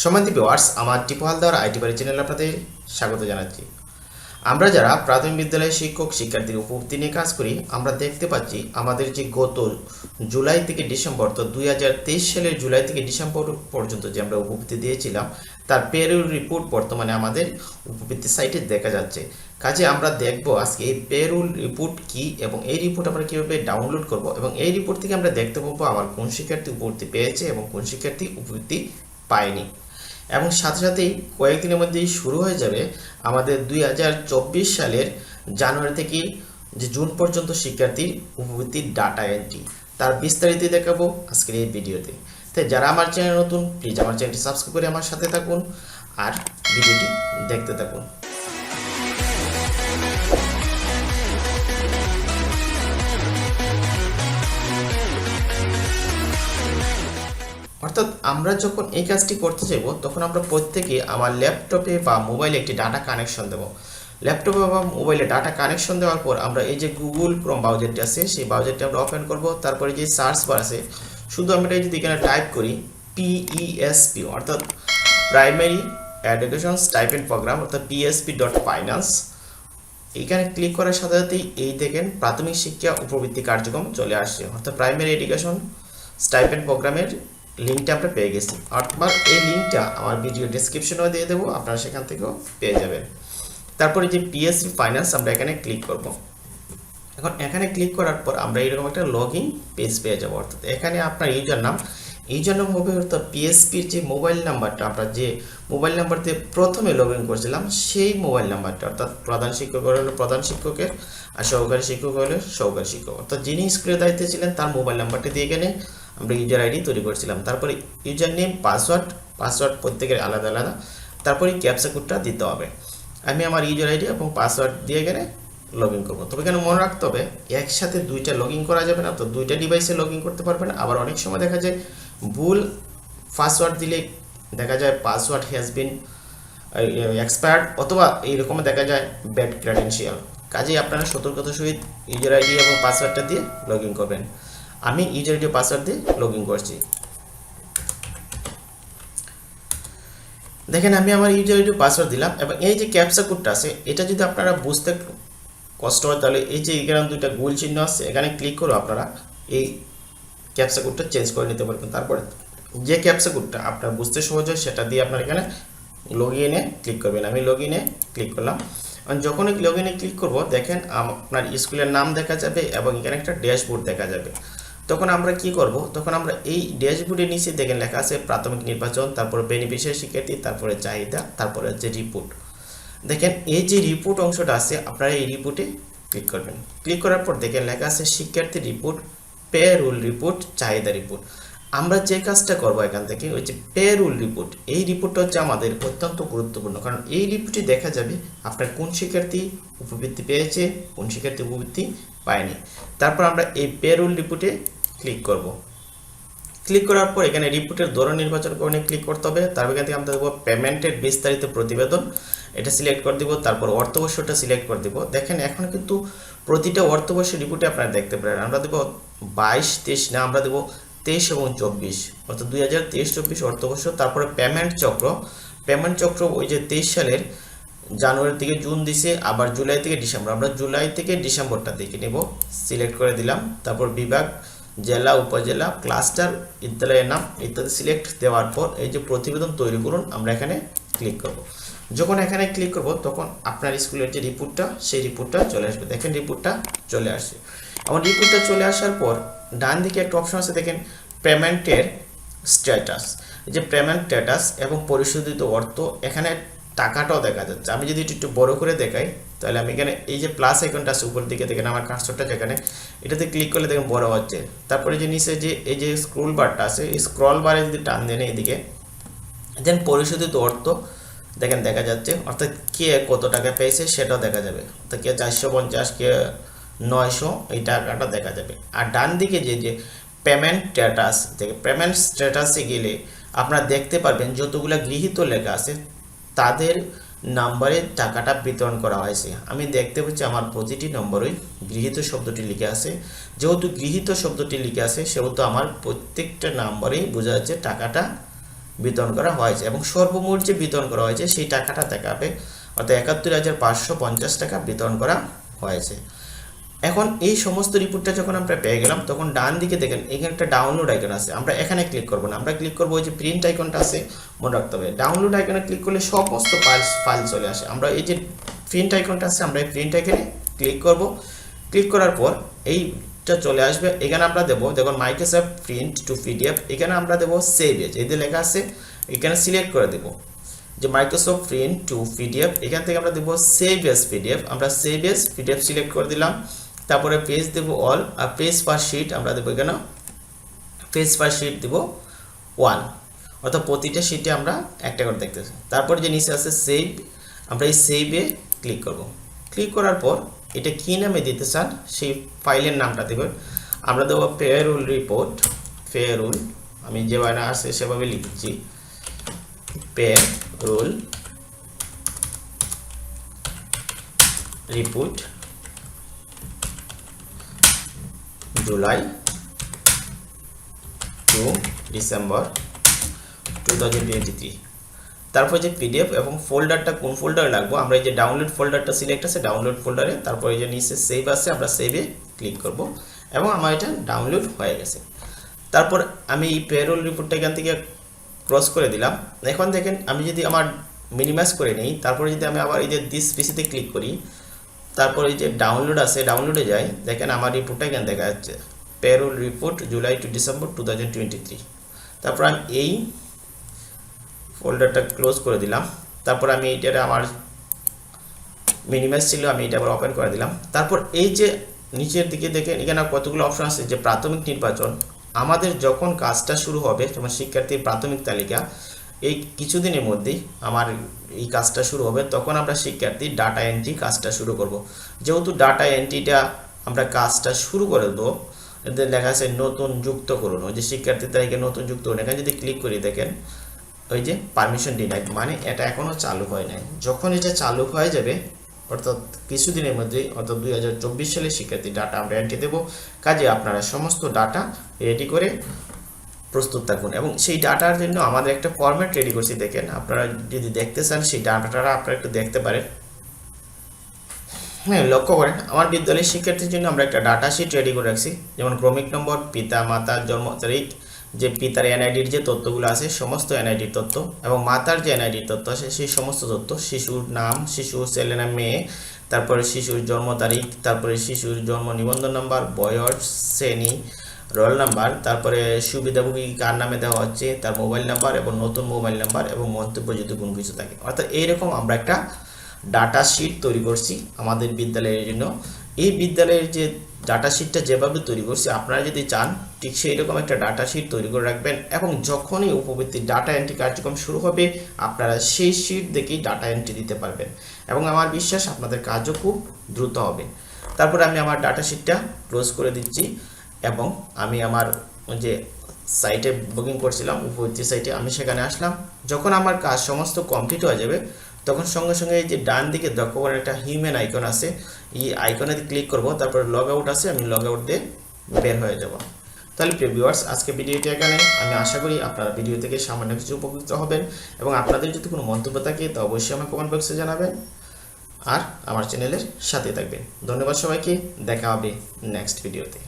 সম্মানিত ভিউয়ার্স, আমার টিপু হালদার আইটি বাড়ি চ্যানেলে আপনাদের স্বাগত জানাচ্ছি। আমরা যারা প্রাথমিক বিদ্যালয়ের শিক্ষক শিক্ষার্থীর উপবৃত্তি নিয়ে কাজ করি, আমরা দেখতে পাচ্ছি আমাদের যে গত জুলাই থেকে ডিসেম্বর, তো 2023 সালের জুলাই থেকে ডিসেম্বর পর্যন্ত যে আমরা উপবৃত্তি দিয়েছিলাম তার পেরোল রিপোর্ট বর্তমানে আমাদের উপবৃত্তি সাইটে দেখা যাচ্ছে। কাজে আমরা দেখব আজকে এই পেরোল রিপোর্ট কি এবং এই রিপোর্ট আমরা কীভাবে ডাউনলোড করব এবং এই রিপোর্ট থেকে আমরা দেখতে পাবো আমার কোন শিক্ষার্থী উপবৃত্তি পেয়েছে এবং কোন শিক্ষার্থী উপবৃত্তি পায়নি। এবং সাথে সাথেই কয়েকদিনের মধ্যেই শুরু হয়ে যাবে আমাদের 2024 সালের জানুয়ারি থেকে যে জুন পর্যন্ত শিক্ষার্থীর উপবৃত্তির ডাটা এন্ট্রি, তার বিস্তারিত দেখাবো আজকের এই ভিডিওতে। তাই যারা আমার চ্যানেল নতুন, প্লিজ আমার চ্যানেলটি সাবস্ক্রাইব করে আমার সাথে থাকুন আর ভিডিওটি দেখতে থাকুন। অর্থাৎ আমরা যখন এই কাজটি করতে চাইব তখন আমরা প্রত্যেকে আমার ল্যাপটপে বা মোবাইলে একটি ডাটা কানেকশন দেব। ল্যাপটপে বা মোবাইলে ডাটা কানেকশন দেওয়ার পর আমরা এই যে গুগল ক্রোম ব্রাউজারটি আছে সেই ব্রাউজারটি আমরা ওপেন করব। তারপরে যে সার্চ বার আছে, শুধু আমরা যদি এখানে টাইপ করি PESP অর্থাৎ প্রাইমারি এডুকেশন স্টাইপেন্ড প্রোগ্রাম অর্থাৎ pesp.finance, এখানে ক্লিক করার সাথে সাথেই এই দেখেন প্রাথমিক শিক্ষা উপবৃত্তি কার্যক্রম চলে আসছে। অর্থাৎ প্রাইমারি এডুকেশন স্টাইপেন্ড প্রোগ্রামের লিঙ্কটা আমরা পেয়ে গেছি। অথবা এই লিঙ্কটা আমার ভিডিও ডেসক্রিপশনেও দিয়ে দেবো, আপনারা সেখান থেকেও পেয়ে যাবেন। তারপরে যে pesp.finance আমরা এখানে ক্লিক করব। এখন এখানে ক্লিক করার পর আমরা এরকম একটা লগ ইন পেজ পেয়ে যাবো। অর্থাৎ এখানে আপনার ইউজার নাম হবে অর্থাৎ পিএসপির যে মোবাইল নাম্বারটা, আমরা যে মোবাইল নাম্বার দিয়ে প্রথমে লগ ইন করছিলাম সেই মোবাইল নাম্বারটা, অর্থাৎ প্রধান শিক্ষক হলে প্রধান শিক্ষকের আর সহকারী শিক্ষক হলে সহকারী শিক্ষক, অর্থাৎ যিনি স্কুলের দায়িত্বে ছিলেন তার মোবাইল নাম্বারটি দিয়ে এখানে আমরা ইউজার আইডি তৈরি করছিলাম। তারপরে ইউজার নেম, পাসওয়ার্ড প্রত্যেকের আলাদা আলাদা। তারপরে ক্যাপচা কোডটা দিতে হবে। আমি আমার ইউজার আইডি এবং পাসওয়ার্ড দিয়ে এখানে লগ ইন করবো। তবে এখানে মনে রাখতে হবে একসাথে দুইটা লগ ইন করা যাবে না, তো দুইটা ডিভাইসে লগ ইন করতে পারবেন। আবার অনেক সময় দেখা যায় ভুল পাসওয়ার্ড দিলে দেখা যায় পাসওয়ার্ড হ্যাজ বিন এক্সপায়ার্ড, অথবা এইরকম দেখা যায় ব্যাড ক্রেডেনশিয়াল। কাজেই আপনারা সতর্কতার সহিত ইউজার আইডি এবং পাসওয়ার্ডটা দিয়ে লগ ইন করবেন। আমি ইউজার আইডি পাসওয়ার্ড দিয়ে লগ ইন করছি। দেখেন আমি আমার ইউজার আইডি পাসওয়ার্ড দিলাম এবং এই যে ক্যাপচা কোডটা আছে এটা যদি আপনারা বুঝতে কষ্ট হয় তাহলে এই যে এখানে দুইটা গোল চিহ্ন আছে এখানে ক্লিক করে আপনারা এই ক্যাপচা কোডটা চেঞ্জ করে নিতে পারবেন। তারপরে যে ক্যাপচা কোডটা আপনার বুঝতে সহজ হয় সেটা দিয়ে আপনারা এখানে লগ ইনে ক্লিক করবেন। আমি লগ ইনে ক্লিক করলাম। যখন লগ ইনে ক্লিক করব দেখেন আপনার স্কুলের নাম দেখা যাবে এবং এখানে একটা ড্যাশবোর্ড দেখা যাবে। তখন আমরা কি করব, তখন আমরা এই ড্যাশবোর্ডের নিচে দেখেন লেখা আছে প্রাথমিক নির্বাচন, তারপরে বেনিফিশিয়ারি শিক্ষার্থী, তারপরে চাহিদা, তারপরে হচ্ছে রিপোর্ট। দেখেন এই যে রিপোর্ট অংশটা আছে আপনারা এই রিপোর্টে ক্লিক করবেন। ক্লিক করার পর দেখেন লেখা আছে শিক্ষার্থী রিপোর্ট, পেরোল রিপোর্ট, চাহিদা রিপোর্ট। আমরা যে কাজটা করবো এখান থেকে ওই যে পেরোল রিপোর্ট, এই রিপোর্টটা হচ্ছে আমাদের অত্যন্ত গুরুত্বপূর্ণ, কারণ এই রিপোর্টে দেখা যাবে আপনার কোন শিক্ষার্থী উপবৃত্তি পেয়েছে, কোন শিক্ষার্থী উপবৃত্তি পায়নি। তারপর আমরা এই পেরোল রিপোর্টে ক্লিক করব। ক্লিক করার পর এখানে রিপোর্টের ধরন নির্বাচন করে ক্লিক করতে হবে। তারপর এখান থেকে আমরা দেবো পেমেন্টের বিস্তারিত প্রতিবেদন, এটা সিলেক্ট করে দিব। তারপর অর্থবর্ষটা সিলেক্ট করে দিব। দেখেন এখন কিন্তু প্রতিটা অর্থবর্ষের রিপোর্টে আপনারা দেখতে পারেন আমরা দেবো 22-23 না, আমরা দেবো 23 এবং 24, অর্থাৎ 2023-24 অর্থবর্ষ। তারপরে পেমেন্ট চক্র ওই যে 23 সালের জানুয়ারি থেকে জুন দিছে, আবার জুলাই থেকে ডিসেম্বর, আমরা জুলাই থেকে ডিসেম্বরটা দেখে নেব। সিলেক্ট করে দিলাম। তারপর বিভাগ, জেলা, উপজেলা, ক্লাস্টার, বিদ্যালয়ের নাম ইত্যাদি সিলেক্ট দেওয়ার পর এই যে প্রতিবেদন তৈরি করুন আমরা এখানে ক্লিক করব। যখন এখানে ক্লিক করব তখন আপনার স্কুলের যে রিপোর্টটা সেই রিপোর্টটা চলে আসবে। দেখেন রিপোর্টটা চলে আসছে। আমার রিপোর্টটা চলে আসার পর ডান দিকে একটা অপশন আছে দেখেন পেমেন্টের স্ট্যাটাস, এই যে পেমেন্ট স্ট্যাটাস এবং পরিশোধিত অর্থ, এখানে টাকাটাও দেখা যাচ্ছে। আমি যদি একটু বড় করে দেখাই তাহলে আমি এখানে এই যে প্লাস আইকনটা আছে উপর দিকে দেখেন আমার কার্সরটা যেখানে, এটাতে ক্লিক করলে দেখেন বড় হচ্ছে। তারপরে যে নিচে যে এই যে স্ক্রল বারটা আছে এই স্ক্রল বারে যদি টান দেন এইদিকে দেন পরিশোধিত অর্থ দেখেন দেখা যাচ্ছে, অর্থাৎ কে কত টাকা পেয়েছে সেটাও দেখা যাবে। অর্থাৎ কে 450, কে 900, এই টাকাটা দেখা যাবে। আর ডান দিকে যে পেমেন্ট স্ট্যাটাস থেকে পেমেন্ট স্ট্যাটাসে গেলে আপনারা দেখতে পারবেন যতগুলো গৃহীত লেখা আছে তাদের নাম্বারে টাকাটা বিতরণ করা হয়েছে। আমি দেখতে পাচ্ছি আমার প্রতিটি নম্বরেই গৃহীত শব্দটি লিখে আছে। যেহেতু গৃহীত শব্দটি লিখে আছে সেহেতু আমার প্রত্যেকটা নাম্বারেই বোঝা যাচ্ছে টাকাটা বিতরণ করা হয়েছে এবং সর্বমোট যে বিতরণ করা হয়েছে সেই টাকাটা দেখাবে, অর্থাৎ ৭১,৫৫০ টাকা বিতরণ করা হয়েছে। এখন এই সমস্ত রিপোর্টটা যখন আমরা পেয়ে গেলাম, তখন ডান দিকে দেখেন এখানে একটা ডাউনলোড আইকন আছে। আমরা এখানে ক্লিক করব না, আমরা ক্লিক করব ওই যে প্রিন্ট আইকনটা আছে, মনে রাখতে হবে ডাউনলোড আইকনে ক্লিক করলে সমস্ত ফাইল চলে আসে। আমরা এই যে প্রিন্ট আইকনটা আছে, আমরা এই প্রিন্ট আইকনে ক্লিক করব। ক্লিক করার পর এইটা চলে আসবে। এখানে আমরা দেবো, দেখুন মাইক্রোসফট প্রিন্ট টু পিডিএফ, এখানে আমরা দেবো সেভ এজ, এই যে লেখা আছে এখানে সিলেক্ট করে দেবো যে মাইক্রোসফট প্রিন্ট টু পিডিএফ। এখান থেকে আমরা দেবো সেভ এজ পিডিএফ, আমরা সেভ এজ পিডিএফ সিলেক্ট করে দিলাম। তারপরে পেজ দেবো অল, আর পেজ পার শিট আমরা দেবো এখানে পেজ পার শিট দেবো 1, অর্থাৎ প্রতিটা শিটে আমরা একটা করে দেখতেছি। তারপর যে নিচে আছে সেভ, আমরা এই সেভে ক্লিক করব। ক্লিক করার পর এটা কী নামে দিতে চান সেই ফাইলের নামটা দেবেন। আমরা দেবো পেরোল রিপোর্ট, পেরোল, আমি যেভাবে আসছে সেভাবে লিখছি, payroll report July to December 2023। তারপর যে পিডিএফ এবং ফোল্ডারটা কোন ফোল্ডারে লাগবো, আমরা এই যে ডাউনলোড ফোল্ডারটা সিলেক্ট আছে, ডাউনলোড ফোল্ডারে, তারপর এই যে নিচে সেভ আছে, আমরা সেভে ক্লিক করব এবং আমার এটা ডাউনলোড হয়ে গেছে। তারপর আমি এই পেরোল রিপোর্টটা এখান থেকে ক্রস করে দিলাম। এখন দেখেন আমি যদি আমার মিনিমাইজ করে নিই, তারপরে যদি আমি আবার এই যে দিস পিসিতে ক্লিক করি, তারপর এই যে ডাউনলোড আছে, ডাউনলোডে যাই, দেখেন আমার রিপোর্টটা এখানে দেখা যাচ্ছে payroll report July to December 2023। তারপর আমি এই ফোল্ডারটা ক্লোজ করে দিলাম। তারপর আমি এইটা আমার মিনিমাইজ ছিল, আমি এটা আবার ওপেন করে দিলাম। তারপর এই যে নিচের দিকে দেখেন এখানে কতগুলো অপশন আছে, যে প্রাথমিক নির্বাচন, আমাদের যখন কাজটা শুরু হবে, যেমন শিক্ষার্থীর প্রাথমিক তালিকা, এই কিছুদিনের মধ্যেই আমার এই কাজটা শুরু হবে, তখন আমরা শিক্ষার্থীর ডাটা এন্ট্রি কাজটা শুরু করব। যেহেতু ডাটা এন্ট্রিটা আমরা কাজটা শুরু করে দেবো, এতে লেখা আছে নতুন যুক্ত করুন, ওই যে শিক্ষার্থীর তালিকা নতুন যুক্ত করুন, এখানে যদি ক্লিক করি দেখেন ওই যে পারমিশন ডিনাইড, মানে এটা এখনও চালু হয় নাই। যখন এটা চালু হয়ে যাবে, অর্থাৎ কিছুদিনের মধ্যেই, অর্থাৎ 2024 সালে শিক্ষার্থী ডাটা আমরা এন্ট্রি দেবো। কাজে আপনারা সমস্ত ডাটা রেডি করে প্রস্তুত থাকুন। এবং সেই ডাটার জন্য আমাদের একটা ফরম্যাট রেডি করছি, দেখেন আপনারা যদি দেখতে চান সেই ডাটাটা আপনারা একটু দেখতে পারেন। হ্যাঁ, লক্ষ্য করেন আমার বিদ্যালয়ের শিক্ষার্থীর জন্য আমরা একটা ডাটা শিট রেডি করে রাখছি, যেমন ক্রমিক নম্বর, পিতা মাতার জন্ম তারিখ, যে পিতার এনআইডির যে তথ্যগুলো আছে সমস্ত এনআইডির তথ্য, এবং মাতার যে এনআইডির তথ্য আছে সেই সমস্ত তথ্য, শিশুর নাম, শিশুর ছেলে না মেয়ে, তারপরে শিশুর জন্ম তারিখ, তারপরে শিশুর জন্ম নিবন্ধন নাম্বার, বয়স, শ্রেণী, রোল নাম্বার, তারপরে সুবিধাভোগী কার নামে দেওয়া হচ্ছে, তার মোবাইল নাম্বার এবং নতুন মোবাইল নাম্বার, এবং মন্তব্য যদি কোনো কিছু থাকে। অর্থাৎ এইরকম আমরা একটা ডাটা শিট তৈরি করছি আমাদের বিদ্যালয়ের জন্য। এই বিদ্যালয়ের যে ডাটা শিটটা যেভাবে তৈরি করছি, আপনারা যদি চান ঠিক সেই রকম একটা ডাটা শিট তৈরি করে রাখবেন, এবং যখনই উপবৃত্তির ডাটা এন্ট্রি কার্যক্রম শুরু হবে আপনারা সেই শিট দেখেই ডাটা এন্ট্রি দিতে পারবেন, এবং আমার বিশ্বাস আপনাদের কাজও খুব দ্রুত হবে। তারপরে আমি আমার ডাটা শিটটা ক্লোজ করে দিচ্ছি, এবং আমি আমার যে সাইটে বুকিং করছিলাম উপবৃত্তি সাইটে, আমি সেখানে আসলাম। যখন আমার কাজ সমস্ত কমপ্লিট হয়ে যাবে, তখন সঙ্গে সঙ্গে এই যে ডান দিকে লক্ষ্য করেন একটা হিউম্যান আইকন আছে, এই আইকনে ক্লিক করব, তারপর লগ আউট আছে, আমি লগ আউট দিয়ে বের হয়ে যাব। তাহলে প্রিয় ভিউয়ার্স, আজকে ভিডিওটি এখানে, আমি আশা করি আপনারা ভিডিও থেকে সামান্য কিছু উপকৃত হবেন, এবং আপনাদের যদি কোনো মন্তব্য থাকে তো অবশ্যই আমার কমেন্ট বক্সে জানাবেন, আর আমার চ্যানেলের সাথে থাকবেন। ধন্যবাদ সবাইকে, দেখা হবে নেক্সট ভিডিওতে।